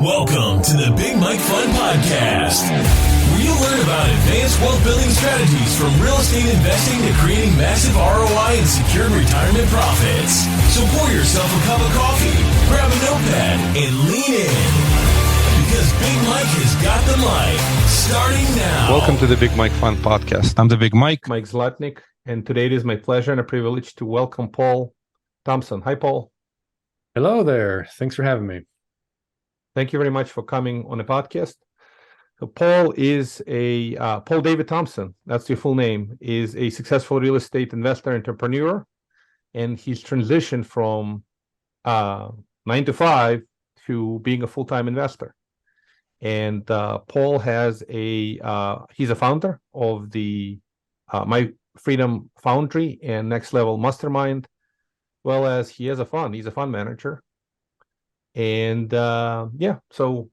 Welcome to the Big Mike Fund Podcast, where you'll learn about advanced wealth building strategies from real estate investing to creating massive ROI and secured retirement profits. So pour yourself a cup of coffee, grab a notepad, and lean in. Because Big Mike has got the mic, starting now. Welcome to the Big Mike Fund Podcast. I'm the Big Mike. Mike Zlatnik, and today it is my pleasure and a privilege to welcome Paul Thompson. Hi, Paul. Hello there. Thanks for having me. Thank you very much for coming on the podcast. So Paul is Paul David Thompson, that's your full name, is a successful real estate investor entrepreneur, and he's transitioned from 9 to 5 to being a full-time investor. And Paul has he's a founder of the My Freedom Foundry and Next Level Mastermind, as well as he has a fund. He's a fund manager. And so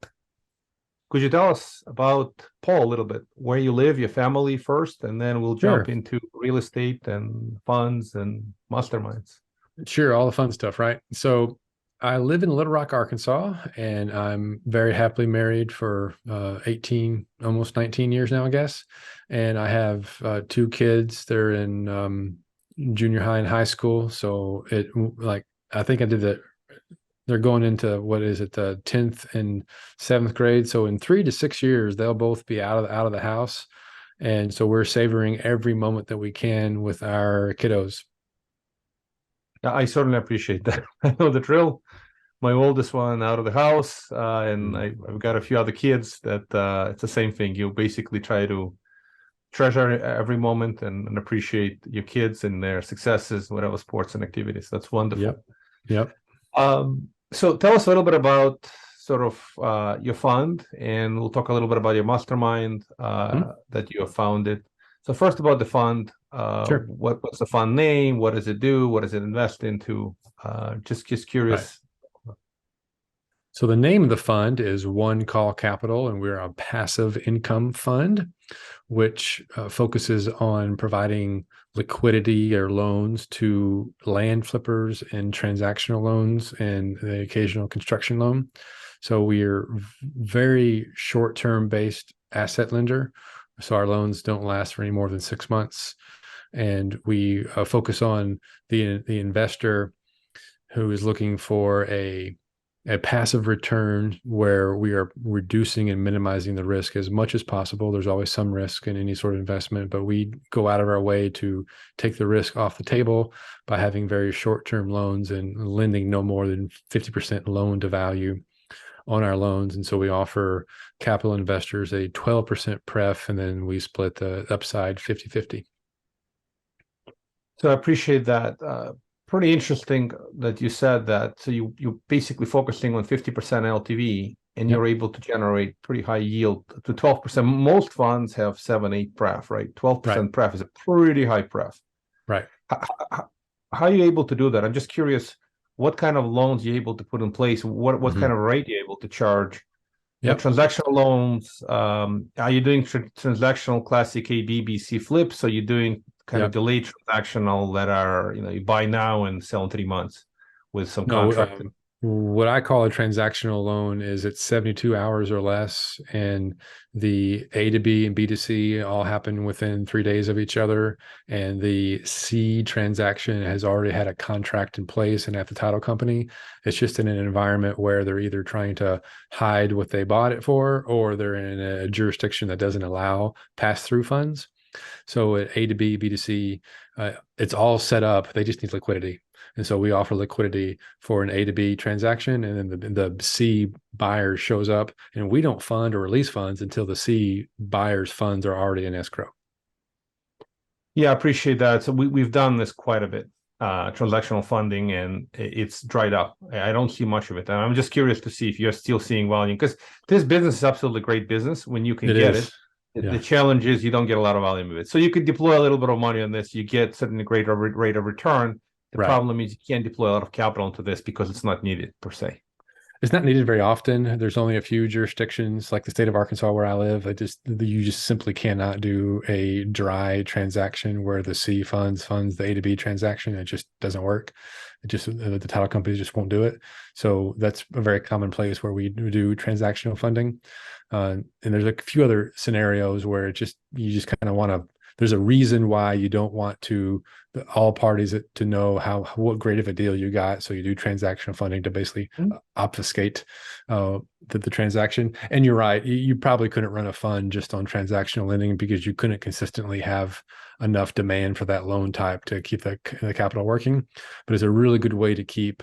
could you tell us about Paul a little bit, where you live, your family first, and then we'll jump into real estate and funds and masterminds. Sure, all the fun stuff, right? So I live in Little Rock, Arkansas, and I'm very happily married for 18, almost 19 years now, I guess. And I have 2 kids. They're in junior high and high school. So I think I did that. They're going into, the 10th and 7th grade. So in 3 to 6 years, they'll both be out of the house. And so we're savoring every moment that we can with our kiddos. I certainly appreciate that. I know the drill. My oldest one out of the house, and I've got a few other kids that it's the same thing. You basically try to treasure every moment and appreciate your kids and their successes, whatever sports and activities. That's wonderful. Yep. So tell us a little bit about sort of your fund, and we'll talk a little bit about your mastermind that you have founded. So first about the fund, Sure. What's the fund name? What does it do? What does it invest into? Just curious. Right. So the name of the fund is One Call Capital, and we're a passive income fund, which focuses on providing liquidity or loans to land flippers and transactional loans and the occasional construction loan. So we're very short-term based asset lender. So our loans don't last for any more than 6 months. And we focus on the investor who is looking for a passive return where we are reducing and minimizing the risk as much as possible. There's always some risk in any sort of investment, but we go out of our way to take the risk off the table by having very short-term loans and lending no more than 50% loan to value on our loans. And so we offer capital investors a 12% pref, and then we split the upside 50-50. So I appreciate that. Pretty interesting that you said that. So you're basically focusing on 50% LTV, and you're able to generate pretty high yield to 12%. Most funds have 7-8 pref, right? 12% pref is a pretty high pref. Right. How are you able to do that? I'm just curious, what kind of loans you're able to put in place? What kind of rate you're able to charge? Transactional loans. Are you doing transactional classic A, B, B, C flips? So you're doing kind of delayed transactional that are, you buy now and sell in 3 months with some contract. What I call a transactional loan is it's 72 hours or less, and the A to B and B to C all happen within 3 days of each other. And the C transaction has already had a contract in place and at the title company. It's just in an environment where they're either trying to hide what they bought it for, or they're in a jurisdiction that doesn't allow pass-through funds. So at A to B, B to C, it's all set up. They just need liquidity. And so we offer liquidity for an A to B transaction, and then the C buyer shows up, and we don't fund or release funds until the C buyer's funds are already in escrow. Yeah, I appreciate that. So we've done this quite a bit, transactional funding, and it's dried up. I don't see much of it. And I'm just curious to see if you're still seeing volume, because this business is absolutely great business when you can get it. The challenge is you don't get a lot of volume of it. So you could deploy a little bit of money on this. You get certainly great rate of return. The problem is you can't deploy a lot of capital into this because it's not needed per se. It's not needed very often. There's only a few jurisdictions, like the state of Arkansas where I live. You just simply cannot do a dry transaction where the C funds the A to B transaction. It just doesn't work. The title companies just won't do it. So that's a very common place where we do transactional funding. And there's a few other scenarios where you just kind of want to. There's a reason why you don't want all parties to know what great of a deal you got. So you do transactional funding to basically obfuscate the transaction. And you're right. You probably couldn't run a fund just on transactional lending because you couldn't consistently have enough demand for that loan type to keep the capital working. But it's a really good way to keep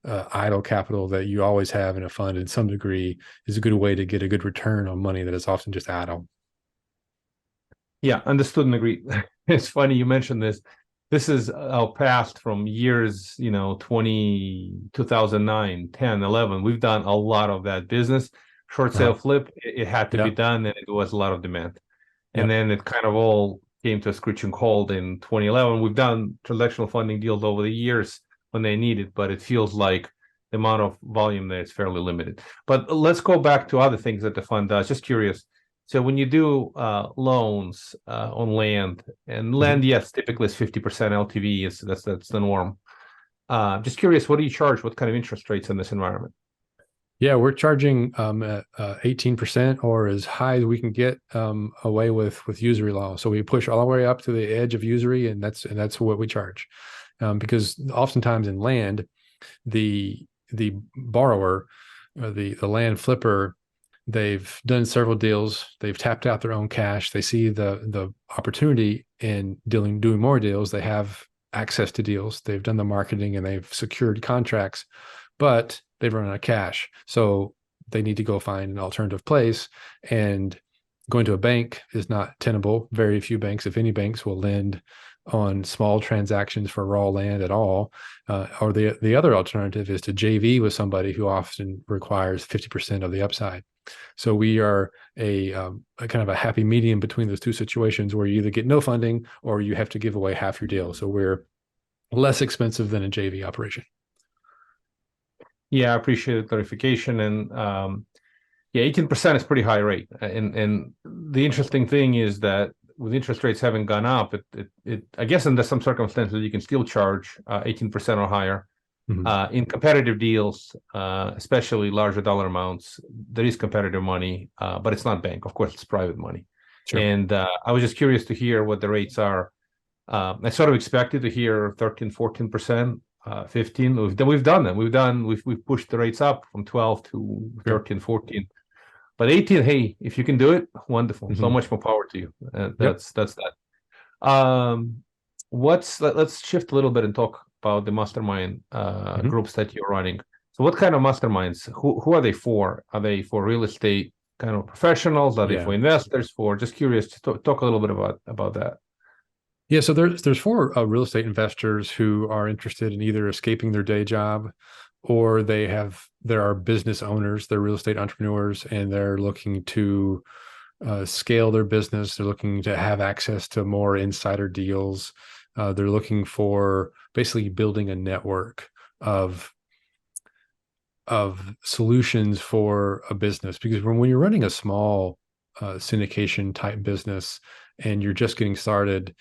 idle capital that you always have in a fund in some degree is a good way to get a good return on money that is often just idle. Yeah, understood and agreed. It's funny you mentioned this. This is our past from years, 2009, 10, 11. We've done a lot of that business. Short sale flip, it had to be done, and it was a lot of demand. And then it kind of all came to a screeching halt in 2011. We've done transactional funding deals over the years when they need it, but it feels like the amount of volume there is fairly limited. But let's go back to other things that the fund does. Just curious. So when you do loans on land, and land, yes, typically is 50% LTV, that's the norm. Just curious, what do you charge? What kind of interest rates in this environment? Yeah, we're charging 18% or as high as we can get away with usury law. So we push all the way up to the edge of usury, and that's what we charge. Because oftentimes in land, the borrower, or the land flipper, they've done several deals. They've tapped out their own cash. They see the opportunity in doing more deals. They have access to deals. They've done the marketing and they've secured contracts, but they've run out of cash. So they need to go find an alternative place. And going to a bank is not tenable. Very few banks, if any banks, will lend on small transactions for raw land at all. Or the other alternative is to JV with somebody who often requires 50% of the upside. So we are a kind of a happy medium between those two situations where you either get no funding or you have to give away half your deal. So we're less expensive than a JV operation. Yeah, I appreciate the clarification. And 18% is pretty high rate. And the interesting thing is that with interest rates having gone up, it I guess under some circumstances you can still charge 18% or higher. In competitive deals, especially larger dollar amounts, there is competitive money, but it's not bank. Of course, it's private money. Sure. And I was just curious to hear what the rates are. I sort of expected to hear 13, 14%, 15. We've done them. We've pushed the rates up from 12 to 13, 14. But 18, hey, if you can do it, wonderful. So much more power to you. That's that. Let's shift a little bit and talk about the mastermind groups that you're running. So what kind of masterminds? Who are they for? Are they for real estate kind of professionals? Are they for investors? Just curious to talk a little bit about that. Yeah, so there's for real estate investors who are interested in either escaping their day job, or there are business owners, they're real estate entrepreneurs, and they're looking to scale their business. They're looking to have access to more insider deals. They're looking for basically building a network of solutions for a business. Because when you're running a small syndication type business and you're just getting started,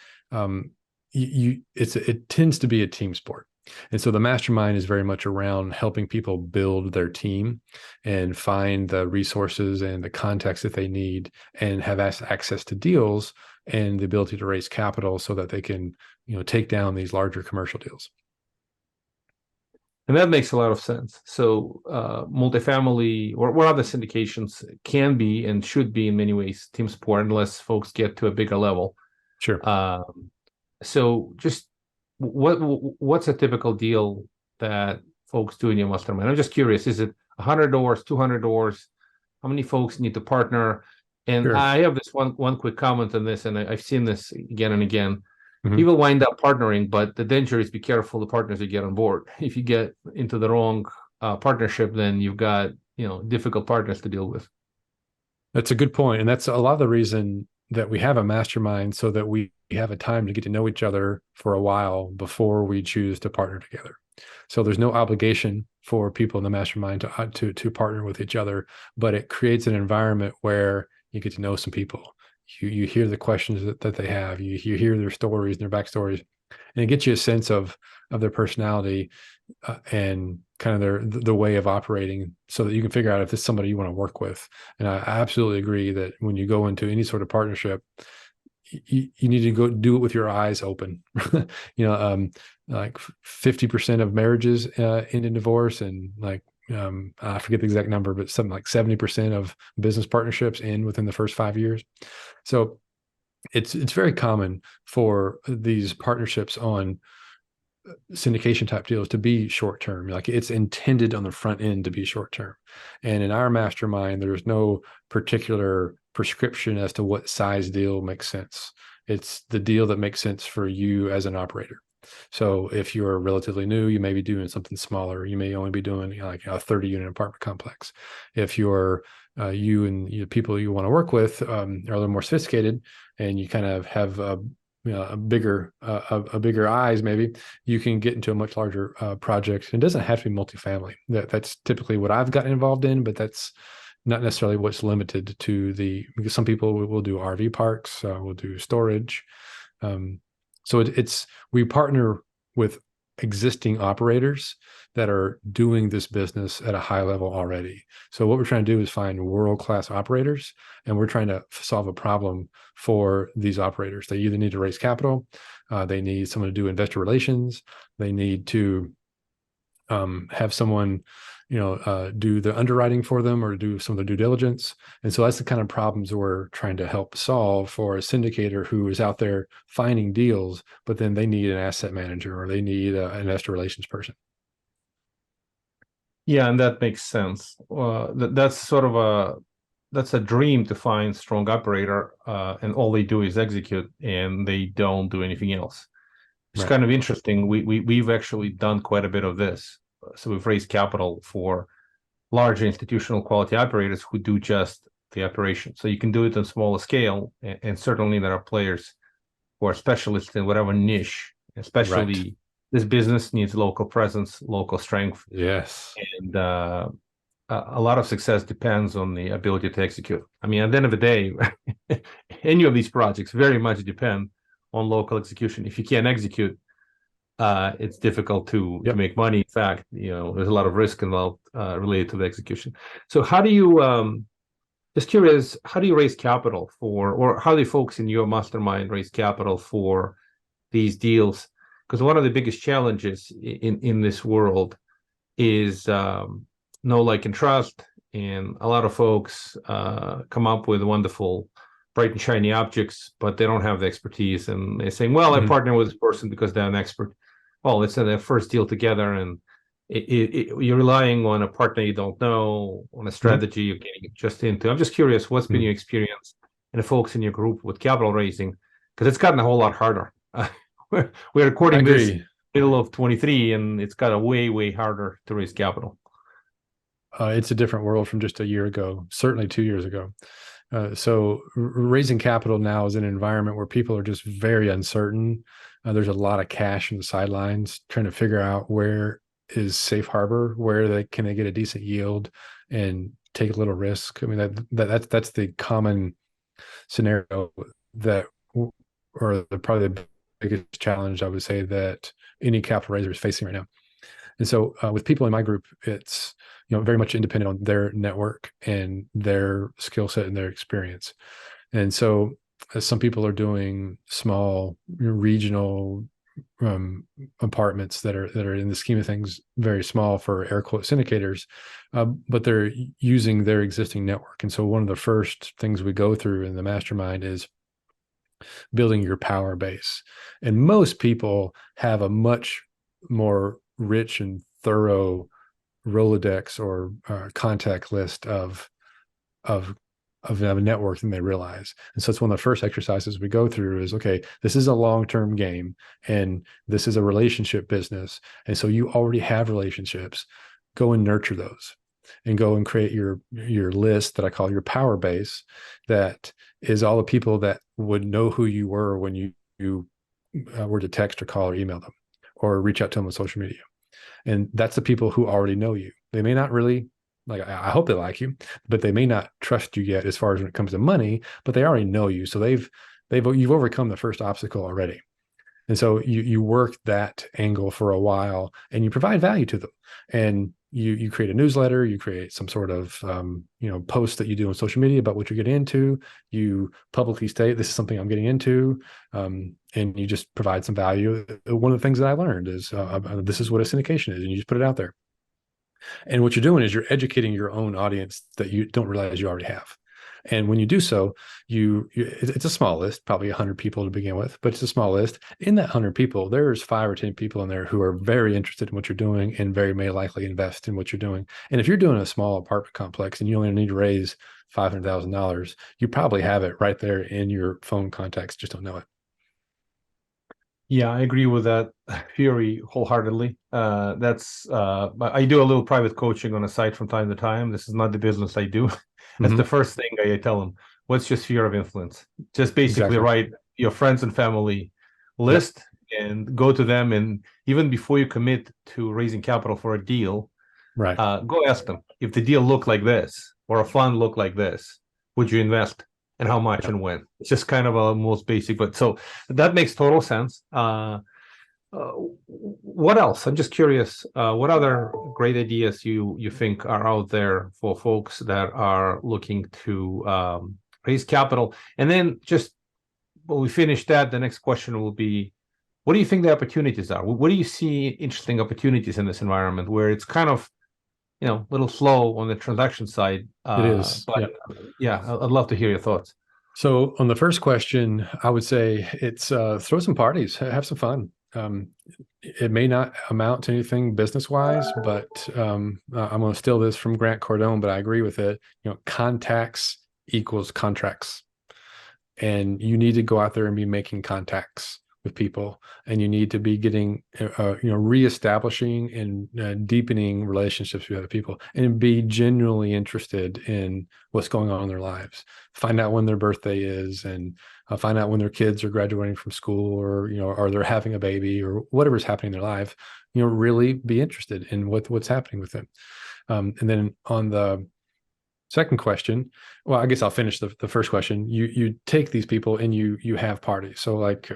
it tends to be a team sport. And so the mastermind is very much around helping people build their team and find the resources and the context that they need and have access to deals and the ability to raise capital so that they can, take down these larger commercial deals. And that makes a lot of sense. So multifamily or other syndications can be and should be in many ways team sport unless folks get to a bigger level. Sure. So just what's a typical deal that folks do in your mastermind? I'm just curious, is it 100 doors, 200 doors? How many folks need to partner? And sure. I have this one quick comment on this, and I've seen this again and again. People wind up partnering, but the danger is be careful the partners you get on board. If you get into the wrong partnership, then you've got difficult partners to deal with. That's a good point, and that's a lot of the reason that we have a mastermind, so that we have a time to get to know each other for a while before we choose to partner together. So there's no obligation for people in the mastermind to partner with each other, but it creates an environment where you get to know some people. You hear the questions that they have. You hear their stories and their backstories, and it gets you a sense of their personality and kind of the way of operating, so that you can figure out if this is somebody you want to work with. And I absolutely agree that when you go into any sort of partnership, you need to go do it with your eyes open. Like 50% of marriages end in divorce, and like I forget the exact number, but something like 70% of business partnerships end within the first 5 years. So it's very common for these partnerships on syndication type deals to be short term. Like, it's intended on the front end to be short term. And in our mastermind, there's no particular prescription as to what size deal makes sense. It's the deal that makes sense for you as an operator. So if you're relatively new, you may be doing something smaller. You may only be doing like a 30-unit apartment complex. If you're you and the people you want to work with are a little more sophisticated, and you kind of have a bigger eyes, maybe you can get into a much larger project. It doesn't have to be multifamily. That's typically what I've gotten involved in, but that's not necessarily what's limited to because some people will do RV parks, we'll do storage. So we partner with existing operators that are doing this business at a high level already. So what we're trying to do is find world-class operators, and we're trying to solve a problem for these operators. They either need to raise capital, they need someone to do investor relations, they need to have someone do the underwriting for them or do some of the due diligence. And so that's the kind of problems we're trying to help solve for a syndicator who is out there finding deals, but then they need an asset manager or they need an investor relations person. Yeah, and that makes sense. That's a dream to find strong operator, and all they do is execute, and they don't do anything else. It's Right. kind of interesting. We've actually done quite a bit of this. So we've raised capital for larger institutional quality operators who do just the operation. So you can do it on smaller scale, and certainly there are players who are specialists in whatever niche, especially Right. this business needs local presence, local strength. Yes. And a lot of success depends on the ability to execute. I mean, at the end of the day, any of these projects very much depend on local execution. If you can't execute, it's difficult to make money. In fact, there's a lot of risk involved related to the execution. So how do you, just curious, how do you raise capital or how do folks in your mastermind raise capital for these deals? Because one of the biggest challenges in this world is know, like, and trust. And a lot of folks come up with wonderful, bright and shiny objects, but they don't have the expertise. And they're saying, well, I partner with this person because they're an expert. Well, it's their first deal together, and you're relying on a partner you don't know, on a strategy you're getting just into. I'm just curious, what's been your experience and the folks in your group with capital raising? Because it's gotten a whole lot harder. We're recording this middle of 23, and it's got a way, way harder to raise capital. It's a different world from just a year ago, certainly 2 years ago. So raising capital now is an environment where people are just very uncertain. There's a lot of cash in the sidelines trying to figure out where is safe harbor, where can they get a decent yield and take a little risk. I mean, that's the common scenario probably the biggest challenge, I would say, that any capital raiser is facing right now. And so with people in my group, it's very much independent on their network and their skill set and their experience. And so some people are doing small regional apartments that are in the scheme of things very small for air quote syndicators, but they're using their existing network. And so one of the first things we go through in the mastermind is building your power base. And most people have a much more rich and thorough Rolodex or contact list of a network than they realize. And so it's one of the first exercises we go through is, okay, this is a long-term game and this is a relationship business. And so you already have relationships. Go and nurture those and go and create your list that I call your power base. That is all the people that would know who you were when you were to text or call or email them or reach out to them on social media. And that's the people who already know you. They may not really I hope they like you, but they may not trust you yet as far as when it comes to money, but they already know you. So you've overcome the first obstacle already. And so you work that angle for a while and you provide value to them. And you create a newsletter, you create some sort of post that you do on social media about what you're getting into. You publicly state, this is something I'm getting into, and you just provide some value. One of the things that I learned is this is what a syndication is, and you just put it out there. And what you're doing is you're educating your own audience that you don't realize you already have. And when you do so, it's a small list, probably 100 people to begin with, but it's a small list. In that 100 people, there's 5 or 10 people in there who are very interested in what you're doing and very may likely invest in what you're doing. And if you're doing a small apartment complex and you only need to raise $500,000, you probably have it right there in your phone contacts, just don't know it. Yeah, I agree with that theory wholeheartedly. I do a little private coaching on a site from time to time. This is not the business I do. That's the first thing I tell them. What's your sphere of influence? Just basically write your friends and family list and go to them. And even before you commit to raising capital for a deal, go ask them, if the deal looked like this or a fund looked like this, would you invest? And how much and when? It's just kind of a most basic, but so that makes total sense. What else? I'm just curious. What other great ideas you think are out there for folks that are looking to raise capital? And then just when we finish that, the next question will be, what do you think the opportunities are? What do you see interesting opportunities in this environment where it's kind of a little slow on the transaction side? It is. But I'd love to hear your thoughts. So on the first question, I would say it's throw some parties, have some fun. It may not amount to anything business-wise, but I'm going to steal this from Grant Cardone, but I agree with it. Contacts equals contracts. And you need to go out there and be making contacts with people, and you need to be getting, reestablishing and deepening relationships with other people, and be genuinely interested in what's going on in their lives. Find out when their birthday is, and find out when their kids are graduating from school, or they're having a baby, or whatever's happening in their life. Really be interested in what's happening with them. And then on the second question, well, I guess I'll finish the first question. You take these people and you have parties. So like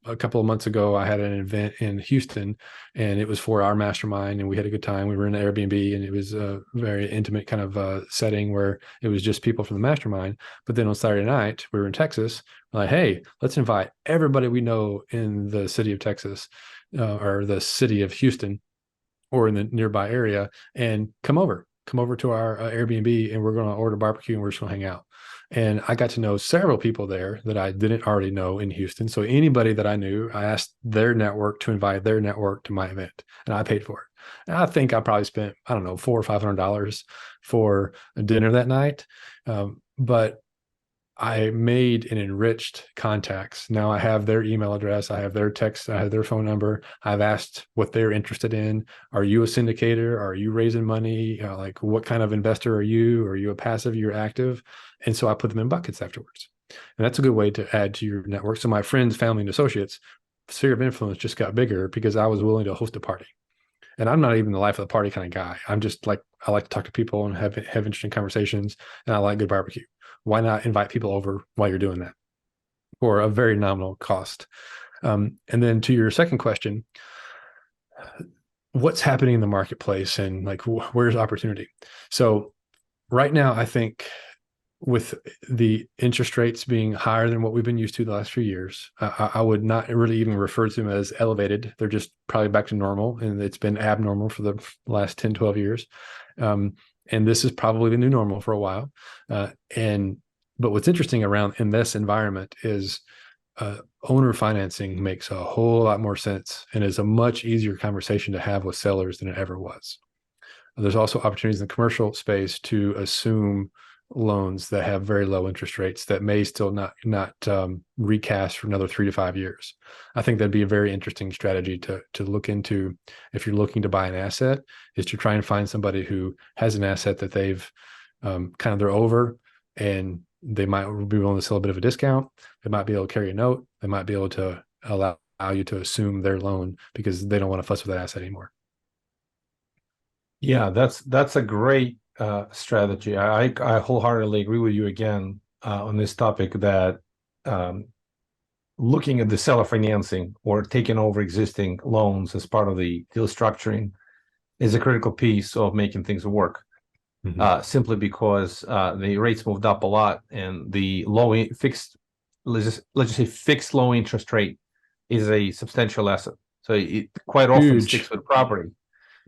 a couple of months ago, I had an event in Houston, and it was for our mastermind, and we had a good time. We were in an Airbnb, and it was a very intimate kind of setting where it was just people from the mastermind. But then on Saturday night, we were in Texas. We're like, hey, let's invite everybody we know in the city of Texas, or the city of Houston, or in the nearby area, and come over to our Airbnb, and we're going to order barbecue, and we're just going to hang out. And I got to know several people there that I didn't already know in Houston. So anybody that I knew, I asked their network to invite their network to my event, and I paid for it. And I think I probably spent, $400 or $500 for a dinner that night. But I made and enriched contacts. Now I have their email address, I have their text, I have their phone number. I've asked what they're interested in. Are you a syndicator? Are you raising money? Like, what kind of investor are you? Are you a passive? You're active? And so I put them in buckets afterwards. And that's a good way to add to your network. So my friends, family, and associates, sphere of influence just got bigger because I was willing to host a party. And I'm not even the life of the party kind of guy. I'm just like, I like to talk to people and have interesting conversations, and I like good barbecue. Why not invite people over while you're doing that for a very nominal cost? And then to your second question, what's happening in the marketplace, and like, where's opportunity? So right now, I think with the interest rates being higher than what we've been used to the last few years, I would not really even refer to them as elevated. They're just probably back to normal, and it's been abnormal for the last 10, 12 years. And this is probably the new normal for a while. But what's interesting in this environment is owner financing makes a whole lot more sense, and is a much easier conversation to have with sellers than it ever was. There's also opportunities in the commercial space to assume loans that have very low interest rates that may still not recast for another 3 to 5 years. I think that'd be a very interesting strategy to look into if you're looking to buy an asset, is to try and find somebody who has an asset that they've they're over, and they might be willing to sell a bit of a discount. They might be able to carry a note. They might be able to allow you to assume their loan because they don't want to fuss with that asset anymore. Yeah, that's a great strategy. I wholeheartedly agree with you again on this topic that looking at the seller financing or taking over existing loans as part of the deal structuring is a critical piece of making things work. Simply because the rates moved up a lot, and the let's just say fixed low interest rate is a substantial asset. So it quite often sticks with property.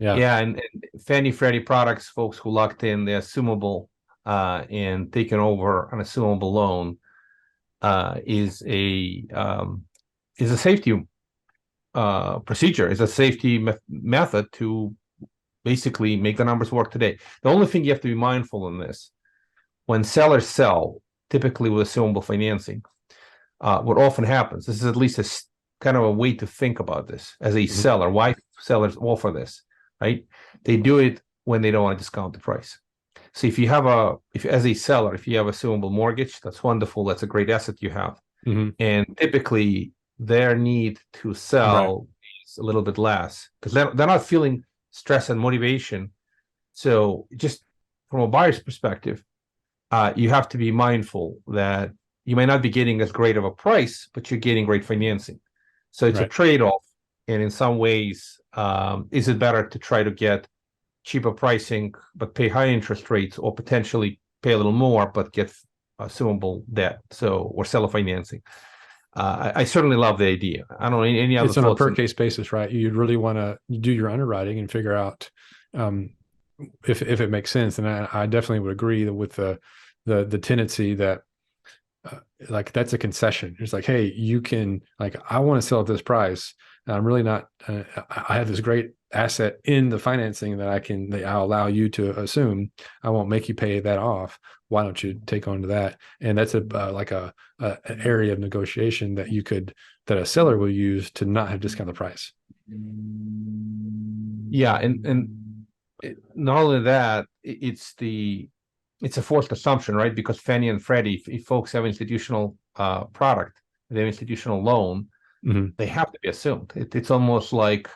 Yeah, and Fannie Freddie products, folks who locked in the assumable and taken over an assumable loan is a safety procedure, is a safety method to basically make the numbers work today. The only thing you have to be mindful in this, when sellers sell, typically with assumable financing, what often happens, this is at least a kind of a way to think about this as a seller, why sellers offer this, right? They do it when they don't want to discount the price. So if as a seller, if you have assumable mortgage, that's wonderful. That's a great asset you have. And typically their need to sell is a little bit less because they're not feeling stress and motivation. So just from a buyer's perspective, you have to be mindful that you may not be getting as great of a price, but you're getting great financing. So it's a trade-off. And in some ways, is it better to try to get cheaper pricing, but pay high interest rates, or potentially pay a little more, but get assumable debt, or seller financing? I certainly love the idea. I don't know any other. It's on a per case basis, right? You'd really want to do your underwriting and figure out if it makes sense. And I definitely would agree with the tendency that like that's a concession. It's like, hey, you can I want to sell at this price. And I'm really not. I have this great asset in the financing that I'll allow you to assume. I won't make you pay that off. Why don't you take on to that? And that's an area of negotiation that that a seller will use to not have discount the price. Yeah, and not only that, it's a forced assumption, right? Because Fannie and Freddie, if folks have institutional product, they have institutional loan, they have to be assumed. It's almost like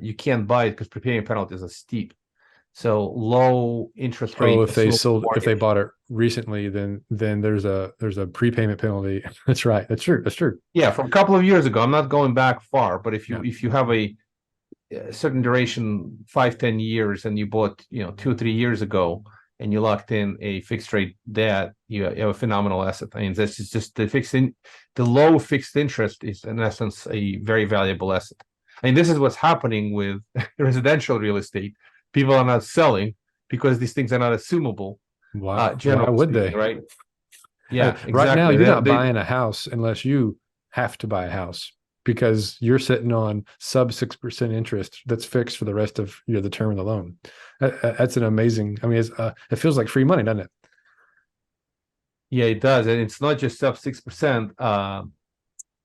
you can't buy it because prepayment penalties are steep. So low interest rate. If they bought it recently, then there's a prepayment penalty. That's right. That's true. Yeah, from a couple of years ago. I'm not going back far, but if you have a certain duration, 5-10 years, and you bought 2-3 years ago, and you locked in a fixed rate debt, you have a phenomenal asset. I mean, this is just the low fixed interest is in essence a very valuable asset. I mean, this is what's happening with residential real estate. People are not selling because these things are not assumable. Why would they? Right? Yeah, exactly. Right now, you're not buying a house unless you have to buy a house because you're sitting on sub 6% interest that's fixed for the rest of the term of the loan. That's an amazing. I mean, it feels like free money, doesn't it? Yeah, it does, and it's not just sub 6%.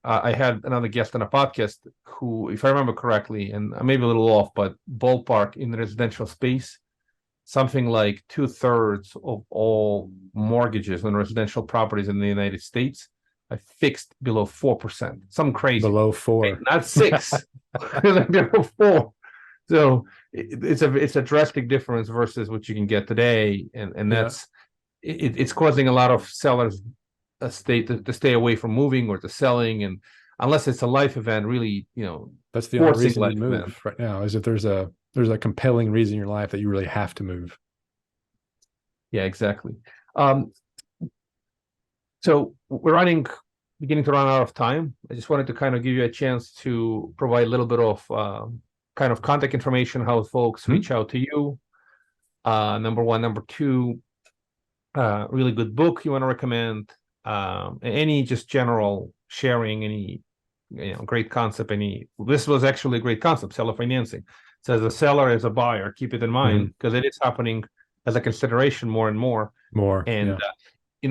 I had another guest on a podcast who, if I remember correctly, and I may be a little off, but ballpark in the residential space, something like 2/3 of all mortgages on residential properties in the United States are fixed below 4%. Some crazy. Below 4. Not 6. Below 4. So it's a drastic difference versus what you can get today, and that's it's causing a lot of sellers to stay away from moving or to selling, and unless it's a life event, really, that's the only reason to move right now is if there's a compelling reason in your life that you really have to move. Yeah, exactly. So we're beginning to run out of time. I just wanted to kind of give you a chance to provide a little bit of kind of contact information, how folks reach out to you. Number one. Number two, really good book you want to recommend. Any just general sharing, any great concept. This was actually a great concept, seller financing. So as a seller, as a buyer, keep it in mind because it is happening as a consideration more and more. And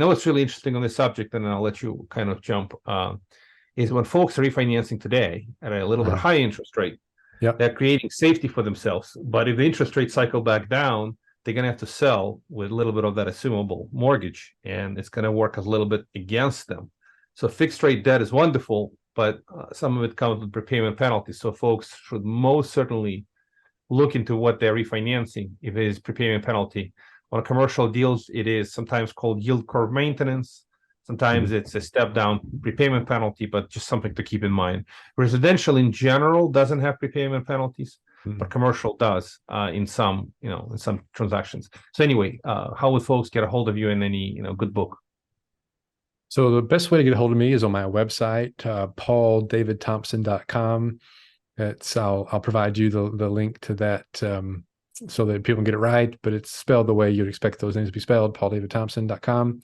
what's really interesting on this subject, and I'll let you kind of jump, is when folks are refinancing today at a little bit high interest rate, they're creating safety for themselves. But if the interest rate cycle back down, they're going to have to sell with a little bit of that assumable mortgage, and it's going to work a little bit against them. So fixed rate debt is wonderful, but some of it comes with prepayment penalties. So folks should most certainly look into what they're refinancing if it is prepayment penalty. On commercial deals, it is sometimes called yield curve maintenance. Sometimes it's a step down prepayment penalty, but just something to keep in mind. Residential in general doesn't have prepayment penalties, but commercial does in some transactions. So anyway, how would folks get a hold of you in any good book? So the best way to get a hold of me is on my website, pauldavidthompson.com. I'll provide you the link to that so that people can get it right, but it's spelled the way you'd expect those names to be spelled, pauldavidthompson.com.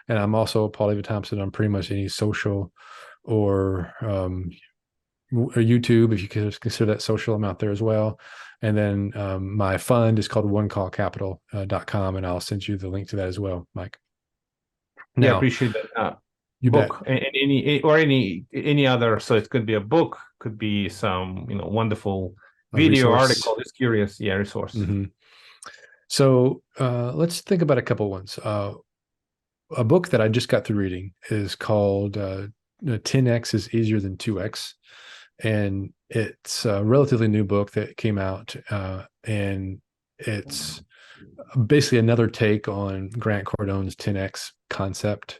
And I'm also Paul David Thompson on pretty much any social or YouTube, if you could consider that social. I'm out there as well. And then my fund is called onecallcapital.com, and I'll send you the link to that as well, Mike. Now, I appreciate that. You book bet. any other, so it could be a book, could be some wonderful video article. Just curious, resource. So let's think about a couple ones. A book that I just got through reading is called 10X is Easier Than 2X, and it's a relatively new book that came out, and it's basically another take on Grant Cardone's 10X concept,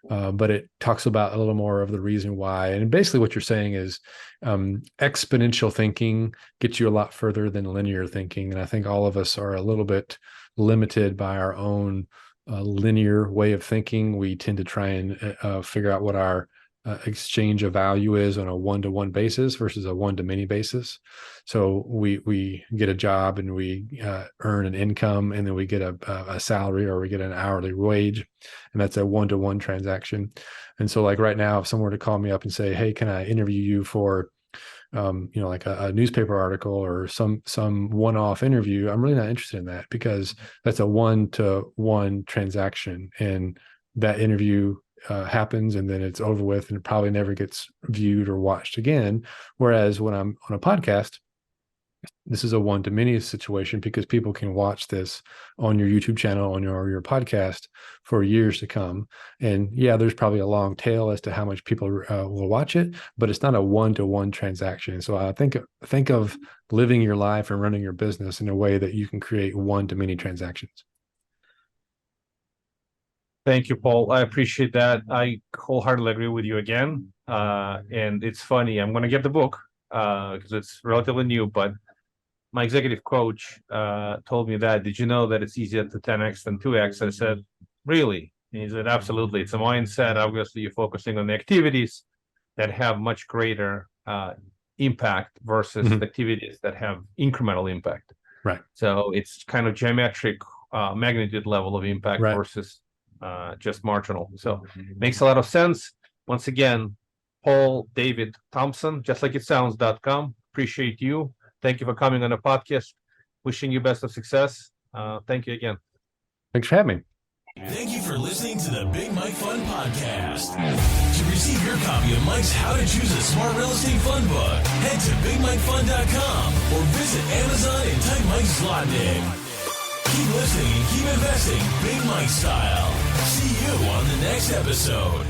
but it talks about a little more of the reason why. And basically what you're saying is exponential thinking gets you a lot further than linear thinking. And I think all of us are a little bit limited by our own linear way of thinking. We tend to try and figure out what our exchange of value is on a one-to-one basis versus a one-to-many basis. So we get a job and we earn an income, and then we get a salary, or we get an hourly wage, and that's a one-to-one transaction. And so like right now, if someone were to call me up and say, hey, can I interview you for like a newspaper article or some one-off interview, I'm really not interested in that, because that's a one-to-one transaction, and that interview happens and then it's over with, and it probably never gets viewed or watched again. Whereas when I'm on a podcast, this is a one-to-many situation, because people can watch this on your YouTube channel, on your podcast for years to come. And yeah, there's probably a long tail as to how much people will watch it, but it's not a one-to-one transaction. So I think of living your life and running your business in a way that you can create one-to-many transactions. Thank you, Paul. I appreciate that. I wholeheartedly agree with you again. And it's funny, I'm going to get the book because it's relatively new, but my executive coach told me that, did you know that it's easier to 10X than 2X? I said, really? And he said, absolutely. It's a mindset. Obviously, you're focusing on the activities that have much greater impact versus the activities that have incremental impact. Right. So it's kind of geometric magnitude level of impact versus just marginal. So makes a lot of sense. Once again, Paul David Thompson, justlikeitsounds.com. Appreciate you. Thank you for coming on the podcast. Wishing you best of success. Thank you again. Thanks for having me. Thank you for listening to the Big Mike Fund Podcast. To receive your copy of Mike's How to Choose a Smart Real Estate Fund book, head to bigmikefund.com or visit Amazon and type Mike's slot name. Keep listening and keep investing Big Mike style. See you on the next episode.